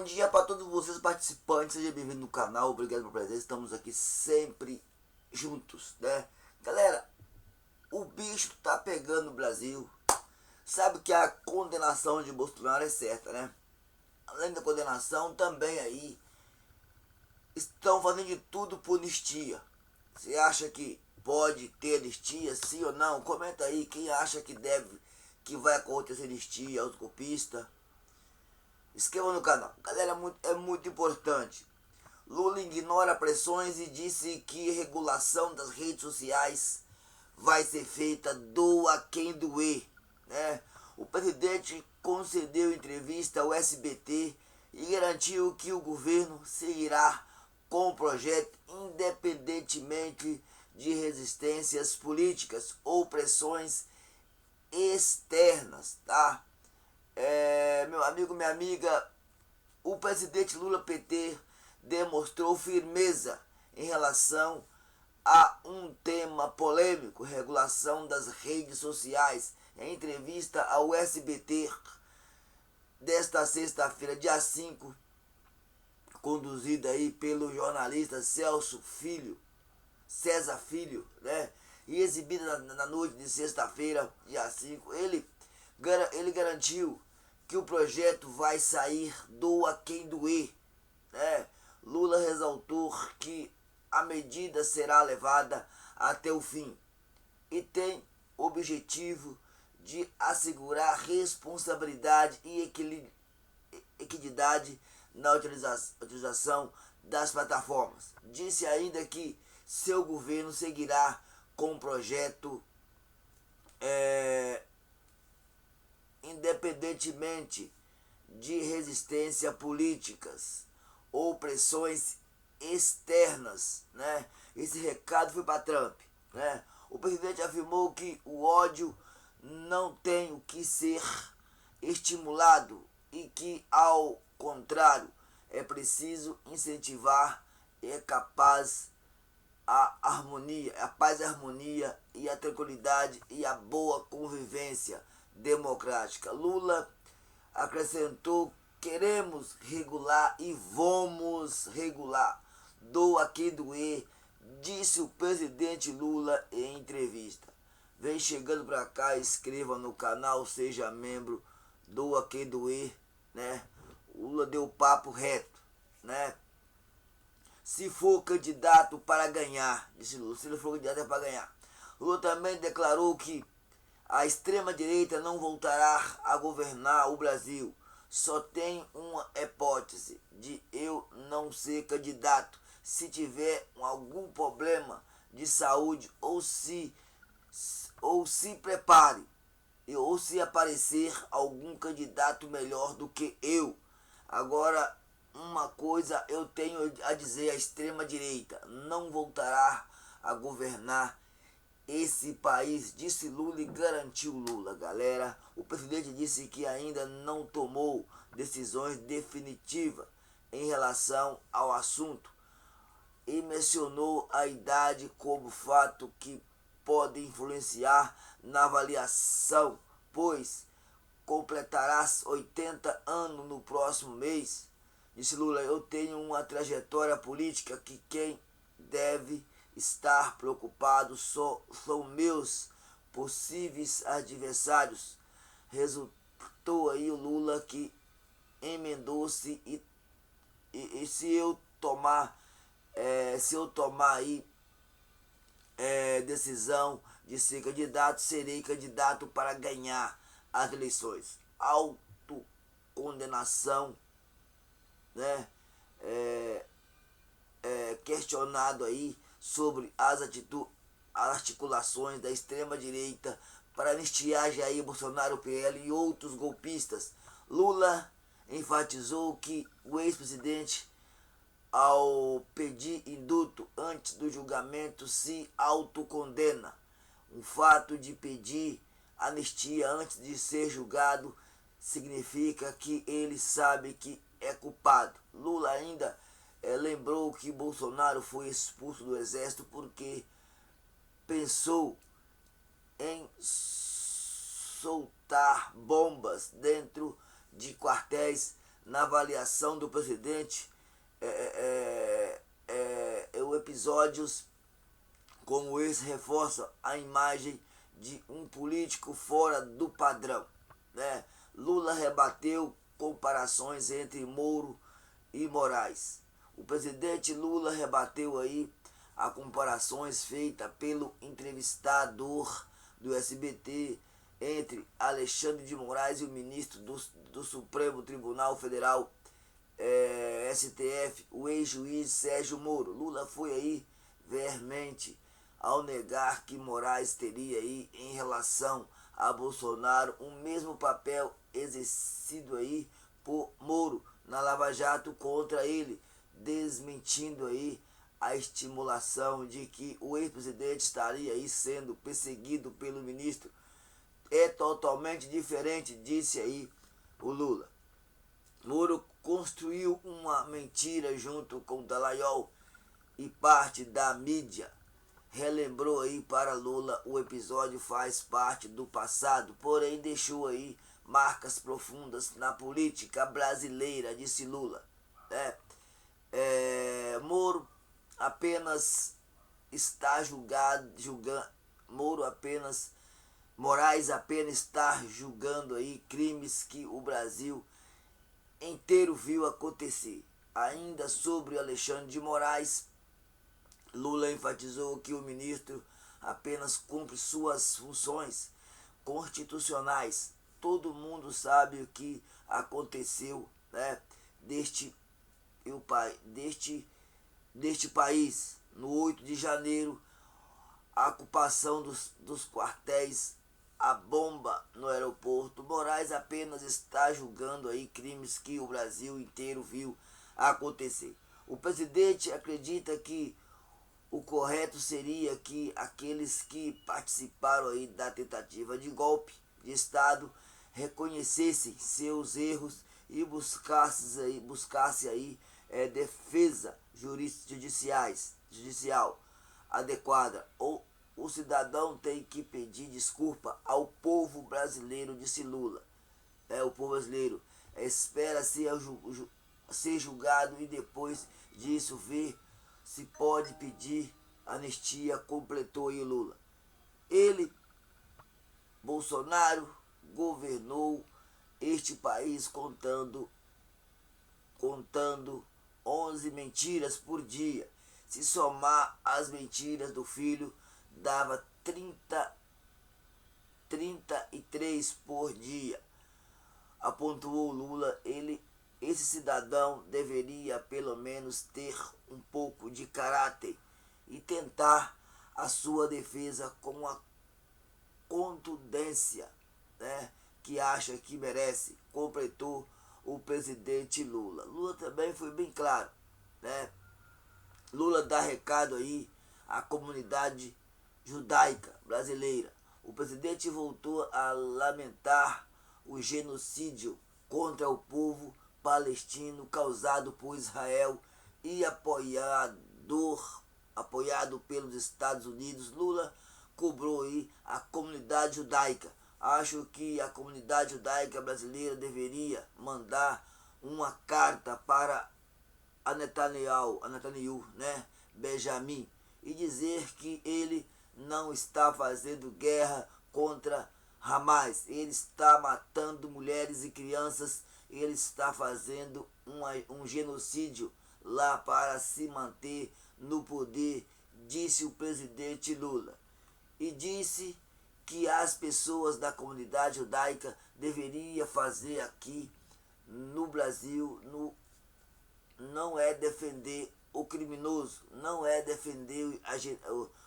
Bom dia para todos vocês participantes, seja bem-vindo no canal, obrigado pela presença, estamos aqui sempre juntos, né? Galera, o bicho tá pegando o Brasil, sabe que a condenação de Bolsonaro é certa, né? Além da condenação, também aí estão fazendo de tudo por anistia. Você acha que pode ter anistia, sim ou não? Comenta aí quem acha que que vai acontecer anistia aos golpistas. Inscreva no canal. Galera, é muito importante. Lula ignora pressões e disse que regulação das redes sociais vai ser feita doa quem doer, né? O presidente concedeu entrevista ao SBT e garantiu que o governo seguirá com o projeto independentemente de resistências políticas ou pressões externas, tá? Meu amigo, minha amiga, o presidente Lula PT demonstrou firmeza em relação a um tema polêmico, regulação das redes sociais. Em entrevista ao SBT desta sexta-feira, dia 5, conduzida aí pelo jornalista César Filho, né? E exibida na noite de sexta-feira, dia 5, ele garantiu que o projeto vai sair doa quem doer, né? Lula ressaltou que a medida será levada até o fim e tem o objetivo de assegurar responsabilidade e equidade na utilização das plataformas. Disse ainda que seu governo seguirá com o projeto independentemente de resistência políticas ou pressões externas, né? Esse recado foi para Trump, né? O presidente afirmou que o ódio não tem o que ser estimulado e que, ao contrário, é preciso incentivar a paz, a harmonia e a tranquilidade e a boa convivência democrática. Lula acrescentou: queremos regular e vamos regular. Doa quem doer, disse o presidente Lula em entrevista. Vem chegando pra cá, inscreva no canal, seja membro, doa quem doer, né? O Lula deu papo reto, né? Se for candidato para ganhar, disse Lula, se ele for candidato é para ganhar. Lula também declarou que a extrema-direita não voltará a governar o Brasil. Só tem uma hipótese de eu não ser candidato se tiver algum problema de saúde ou se prepare ou se aparecer algum candidato melhor do que eu. Agora, uma coisa eu tenho a dizer: a extrema-direita não voltará a governar esse país, disse Lula e garantiu Lula. Galera, o presidente disse que ainda não tomou decisões definitivas em relação ao assunto e mencionou a idade como fato que pode influenciar na avaliação, pois completarás 80 anos no próximo mês. Disse Lula: eu tenho uma trajetória política que quem deve estar preocupado são meus possíveis adversários. Resultou aí o Lula que emendou-se e se eu tomar aí decisão de ser candidato, serei candidato para ganhar as eleições. Autocondenação, né? Questionado aí sobre as articulações da extrema-direita para anistiar Jair Bolsonaro, PL e outros golpistas. Lula enfatizou que o ex-presidente, ao pedir indulto antes do julgamento, se autocondena. O fato de pedir anistia antes de ser julgado significa que ele sabe que é culpado. Lula ainda lembrou que Bolsonaro foi expulso do exército porque pensou em soltar bombas dentro de quartéis na avaliação do presidente, episódios como esse reforçam a imagem de um político fora do padrão, né? Lula rebateu comparações entre Moro e Moraes. O presidente Lula rebateu aí a comparações feitas pelo entrevistador do SBT entre Alexandre de Moraes e o ministro do Supremo Tribunal Federal, STF, o ex-juiz Sérgio Moro. Lula foi aí veemente ao negar que Moraes teria aí em relação a Bolsonaro o mesmo papel exercido aí por Moro na Lava Jato contra ele, desmentindo aí a estimulação de que o ex-presidente estaria aí sendo perseguido pelo ministro. É totalmente diferente, disse aí o Lula. Moro construiu uma mentira junto com Dallagnol e parte da mídia. Relembrou aí para Lula o episódio faz parte do passado, porém deixou aí marcas profundas na política brasileira, disse Lula. Moro apenas está Moraes apenas está julgando aí crimes que o Brasil inteiro viu acontecer. Ainda sobre Alexandre de Moraes, Lula enfatizou que o ministro apenas cumpre suas funções constitucionais. Todo mundo sabe o que aconteceu, né, deste país. No 8 de janeiro, a ocupação dos quartéis, a bomba no aeroporto. Moraes apenas está julgando aí crimes que o Brasil inteiro viu acontecer. O presidente acredita que o correto seria que aqueles que participaram aí da tentativa de golpe de Estado reconhecessem seus erros e buscasse aí defesa judicial adequada. Ou o cidadão tem que pedir desculpa ao povo brasileiro, disse Lula. O povo brasileiro espera ser julgado e depois disso ver se pode pedir anistia, completou aí Lula. Bolsonaro, governou este país contando 11 mentiras por dia. Se somar as mentiras do filho, dava 33 por dia. Apontou Lula, esse cidadão deveria pelo menos ter um pouco de caráter e tentar a sua defesa com a contundência, né, que acha que merece, completou o presidente Lula. Lula também foi bem claro, né? Lula dá recado aí à comunidade judaica brasileira. O presidente voltou a lamentar o genocídio contra o povo palestino causado por Israel e apoiado pelos Estados Unidos. Lula cobrou aí a comunidade judaica. Acho que a comunidade judaica brasileira deveria mandar uma carta para a Netanyahu, né, Benjamin, e dizer que ele não está fazendo guerra contra Hamas. Ele está matando mulheres e crianças. Ele está fazendo um genocídio lá para se manter no poder, disse o presidente Lula. E disse que as pessoas da comunidade judaica deveriam fazer aqui no Brasil, não é defender o criminoso, não é defender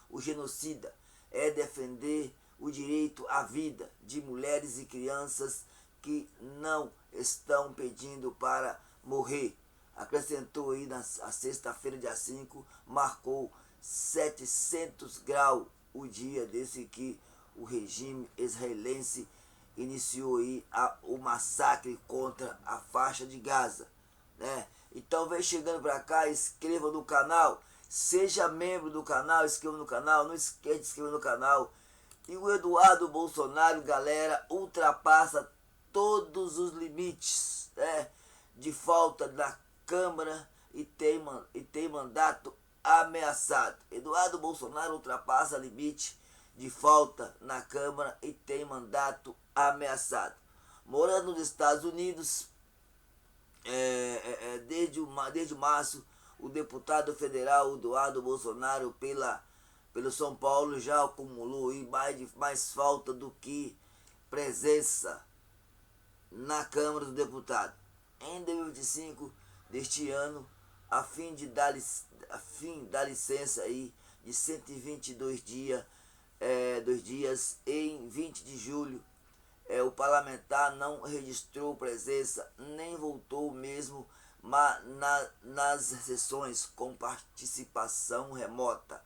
o genocida, é defender o direito à vida de mulheres e crianças que não estão pedindo para morrer. Acrescentou aí na sexta-feira, dia 5, marcou 700 graus o dia desse que o regime israelense iniciou aí o massacre contra a faixa de Gaza, né? Então vem chegando para cá, inscreva no canal, seja membro do canal, inscreva no canal, não esqueça de inscrever no canal. E o Eduardo Bolsonaro, galera, ultrapassa todos os limites, né? de falta na Câmara e tem mandato ameaçado. Eduardo Bolsonaro ultrapassa limite de falta na Câmara e tem mandato ameaçado. Morando nos Estados Unidos, desde março, o deputado federal Eduardo Bolsonaro pelo São Paulo já acumulou mais falta do que presença na Câmara dos Deputados. Em 2025 deste ano, a fim da licença aí de 122 dias, em 20 de julho, o parlamentar não registrou presença nem votou mesmo nas sessões com participação remota,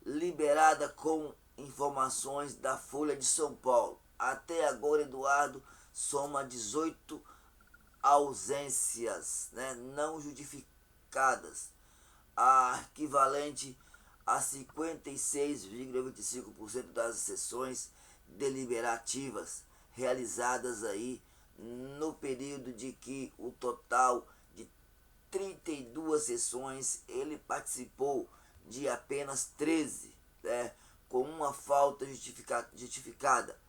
liberada com informações da Folha de São Paulo. Até agora, Eduardo soma 18 ausências, não justificadas, a equivalente a 56,25% das sessões deliberativas realizadas aí no período de que o total de 32 sessões ele participou de apenas 13, com uma falta justificada.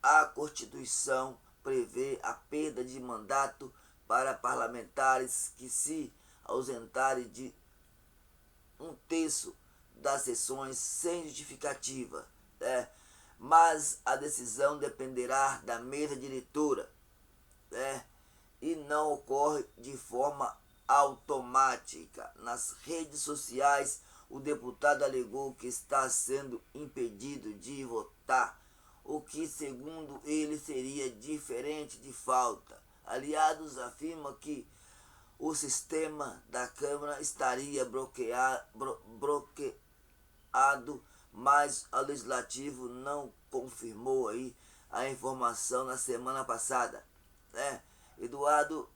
A Constituição prevê a perda de mandato para parlamentares que se ausentarem de um terço das sessões sem justificativa, mas a decisão dependerá da mesa diretora, e não ocorre de forma automática. Nas redes sociais, o deputado alegou que está sendo impedido de votar, o que, segundo ele, seria diferente de falta. Aliados afirmam que o sistema da Câmara estaria bloqueado, mas o Legislativo não confirmou aí a informação na semana passada. Eduardo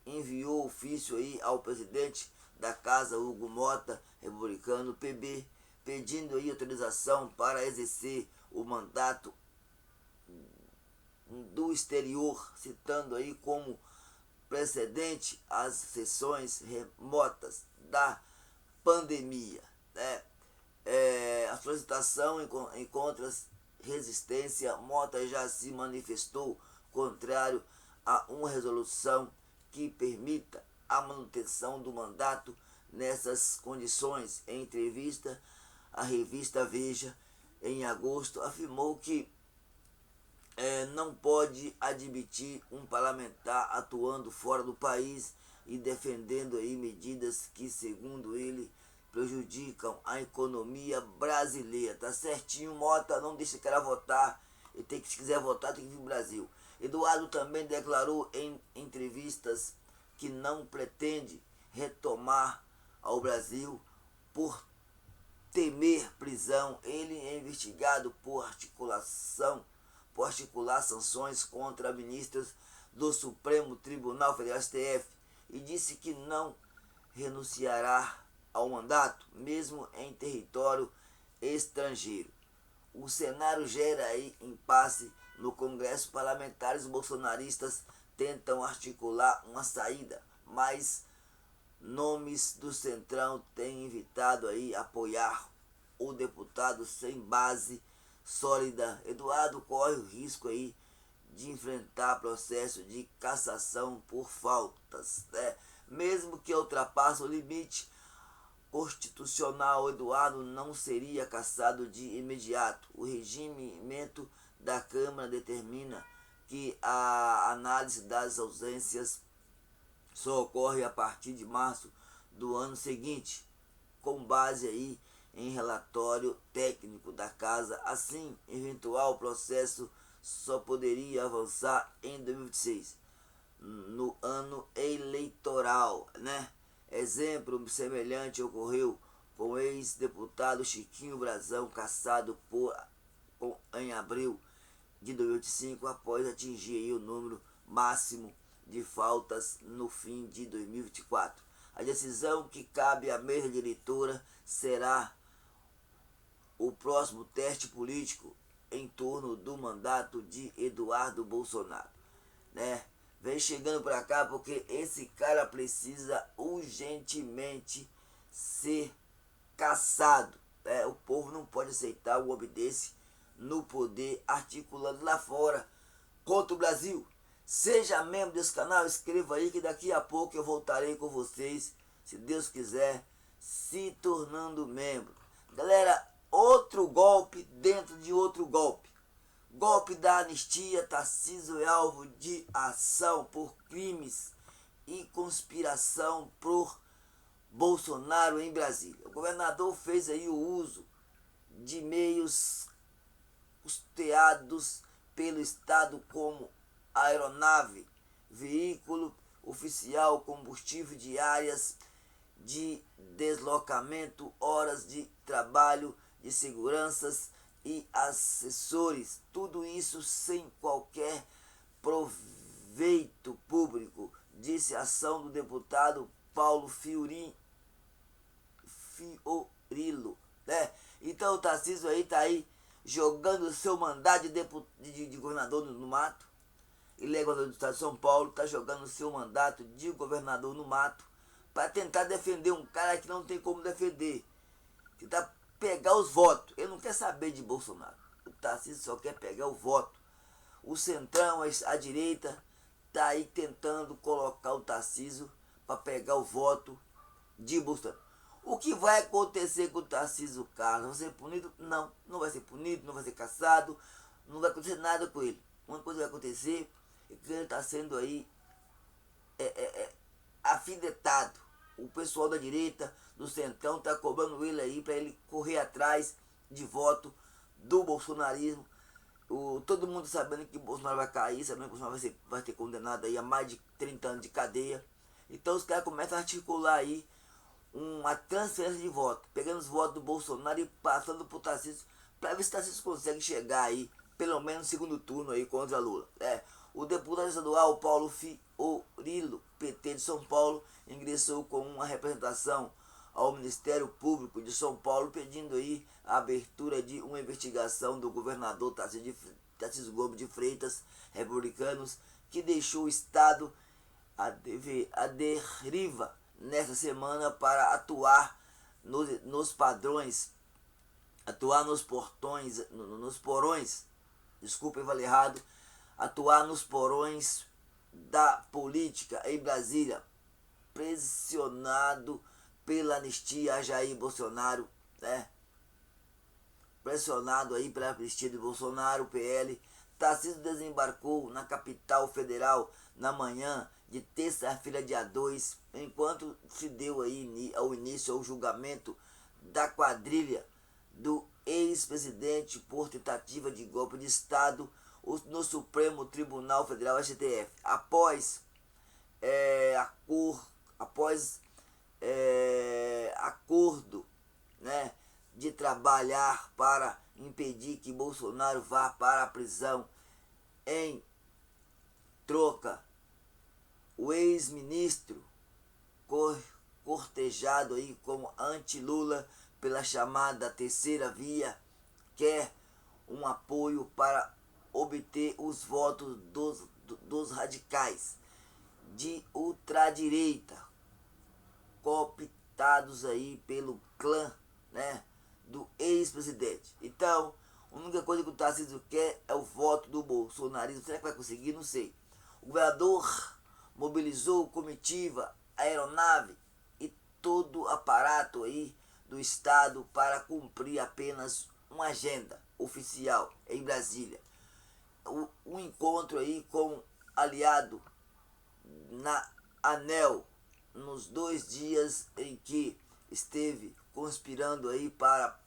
enviou ofício aí ao presidente da Casa, Hugo Mota, republicano, PB, pedindo aí autorização para exercer o mandato do exterior, citando aí como precedente as sessões remotas da pandemia. A solicitação encontra resistência. Mota já se manifestou contrário a uma resolução que permita a manutenção do mandato nessas condições. Em entrevista à revista Veja, em agosto, afirmou que não pode admitir um parlamentar atuando fora do país e defendendo aí medidas que, segundo ele, prejudicam a economia brasileira. Tá certinho, Mota, não deixa o cara votar. Se quiser votar, tem que vir pro Brasil. Eduardo também declarou em entrevistas que não pretende retomar ao Brasil por temer prisão. Ele é investigado por articular sanções contra ministros do Supremo Tribunal Federal, STF, e disse que não renunciará ao mandato, mesmo em território estrangeiro. O cenário gera aí impasse no Congresso. Parlamentares bolsonaristas tentam articular uma saída, mas nomes do Centrão têm evitado aí apoiar o deputado sem base sólida. Eduardo corre o risco aí de enfrentar processo de cassação por faltas, mesmo que ultrapasse o limite constitucional. Eduardo não seria cassado de imediato. O regimento da Câmara determina que a análise das ausências só ocorre a partir de março do ano seguinte, com base aí em relatório técnico da Casa. Assim, eventual processo só poderia avançar em 2026, no ano eleitoral, Exemplo semelhante ocorreu com o ex-deputado Chiquinho Brazão, cassado em abril de 2025, após atingir aí o número máximo de faltas no fim de 2024. A decisão que cabe à mesa diretora será o próximo teste político em torno do mandato de Eduardo Bolsonaro, vem chegando pra cá porque esse cara precisa urgentemente ser caçado. O povo não pode aceitar o homem desse no poder, articulando lá fora contra o Brasil. Seja membro desse canal, inscreva aí que daqui a pouco eu voltarei com vocês, se Deus quiser, se tornando membro. Galera, outro golpe dentro de outro golpe. Golpe da anistia, Tarcísio é alvo de ação por crimes e conspiração por Bolsonaro em Brasília. O governador fez aí o uso de meios custeados pelo Estado como aeronave, veículo oficial, combustível diárias de deslocamento, horas de trabalho, de seguranças e assessores. Tudo isso sem qualquer proveito público, disse a ação do deputado Paulo Fiorilo, né? Então o Tarcísio aí tá aí jogando o seu mandato de governador no mato. Ele é governador do estado de São Paulo, tá jogando o seu mandato de governador no mato para tentar defender um cara que não tem como defender. Tentar pegar os votos. Ele não quer saber de Bolsonaro. O Tarcísio só quer pegar o voto. O centrão, a direita, tá aí tentando colocar o Tarcísio para pegar o voto de Bolsonaro. O que vai acontecer com o Tarcísio Carlos? Vai ser punido? Não, não vai ser punido, não vai ser caçado, não vai acontecer nada com ele. Uma coisa que vai acontecer é que ele está sendo aí afidetado. O pessoal da direita, do centrão, está cobrando ele aí para ele correr atrás de voto do bolsonarismo. Todo mundo sabendo que o Bolsonaro vai cair, sabendo que o Bolsonaro vai ser condenado aí a mais de 30 anos de cadeia. Então os caras começam a articular aí uma transferência de voto, pegando os votos do Bolsonaro e passando pro Tarcísio, para ver se o Tarcísio consegue chegar aí, pelo menos no segundo turno aí contra Lula. O deputado estadual Paulo Fiorilo, PT de São Paulo, ingressou com uma representação ao Ministério Público de São Paulo, pedindo aí a abertura de uma investigação do governador Tarcísio Gomes de Freitas, republicanos, que deixou o Estado à deriva nesta semana para atuar nos padrões, atuar nos porões, desculpa, eu falei errado, atuar nos porões da política em Brasília, pressionado pela anistia a Jair Bolsonaro, né? Pressionado aí pela anistia de Bolsonaro, PL, Tarcísio desembarcou na capital federal na manhã de terça-feira, dia 2, enquanto se deu aí ao início ao julgamento da quadrilha do ex-presidente por tentativa de golpe de Estado no Supremo Tribunal Federal, STF. Após acordo, né, de trabalhar para impedir que Bolsonaro vá para a prisão, em troca, o ex-ministro, cortejado aí como anti-Lula pela chamada terceira via, quer um apoio para obter os votos dos radicais de ultradireita, cooptados aí pelo clã, né, do ex-presidente. Então, a única coisa que o Tarcísio quer é o voto do bolsonarismo. Será que vai conseguir? Não sei. O governador mobilizou comitiva, aeronave e todo o aparato aí do Estado para cumprir apenas uma agenda oficial em Brasília. Um encontro aí com aliado na ANEEL, nos 2 dias em que esteve conspirando aí para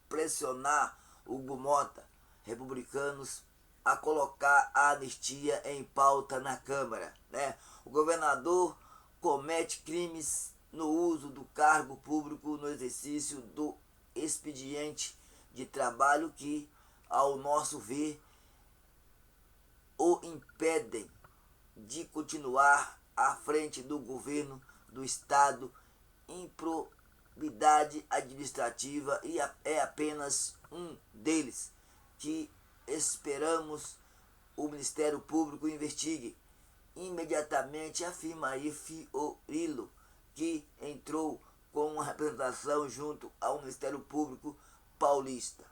pressionar o Hugo Mota, republicanos, a colocar a anistia em pauta na Câmara, né? O governador comete crimes no uso do cargo público no exercício do expediente de trabalho que, ao nosso ver, o impedem de continuar à frente do governo do Estado. Improbidade administrativa e é apenas um deles que esperamos o Ministério Público investigue imediatamente, afirma aí Fiorilo, que entrou com uma representação junto ao Ministério Público Paulista.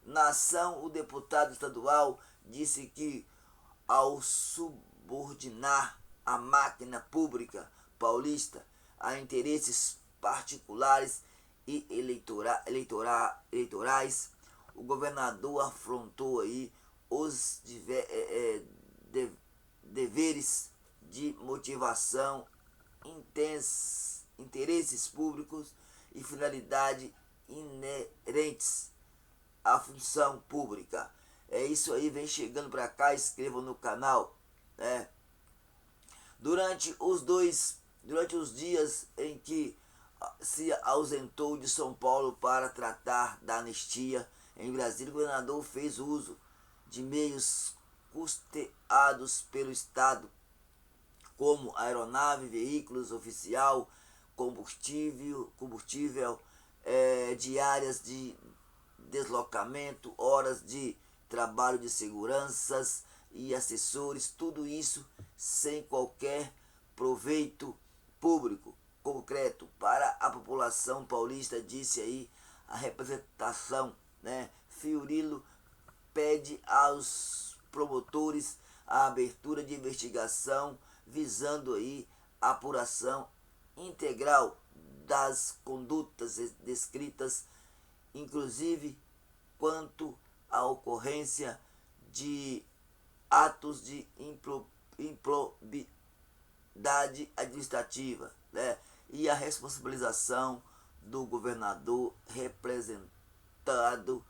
Na ação, o deputado estadual disse que, ao subordinar a máquina pública paulista a interesses particulares e eleitorais, o governador afrontou aí os deveres de motivação, interesses públicos e finalidade inerentes à função pública. É isso aí, vem chegando para cá, inscreva no canal, né? Durante os dias em que se ausentou de São Paulo para tratar da anistia em Brasília, o governador fez uso de meios custeados pelo Estado, como aeronave, veículos oficial, combustível, diárias de deslocamento, horas de trabalho de seguranças e assessores, tudo isso sem qualquer proveito público concreto para a população paulista, disse aí a representação, né? Fiorilo pede aos promotores a abertura de investigação visando aí a apuração integral das condutas descritas, inclusive quanto à ocorrência de atos de improbidade administrativa, né? E a responsabilização do governador representado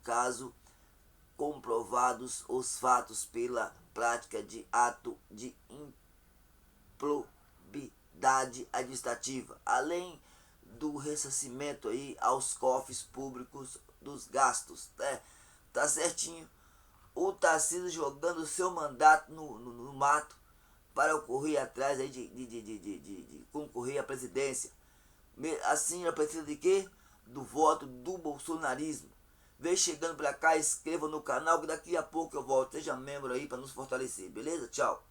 caso comprovados os fatos pela prática de ato de improbidade administrativa, além do ressarcimento aí aos cofres públicos dos gastos, né? Tá certinho. O Tarcísio jogando seu mandato no mato para correr atrás aí de concorrer à presidência. Assim, ela precisa de quê? Do voto do bolsonarismo. Vem chegando para cá, inscreva no canal que daqui a pouco eu volto. Seja membro aí para nos fortalecer, beleza? Tchau.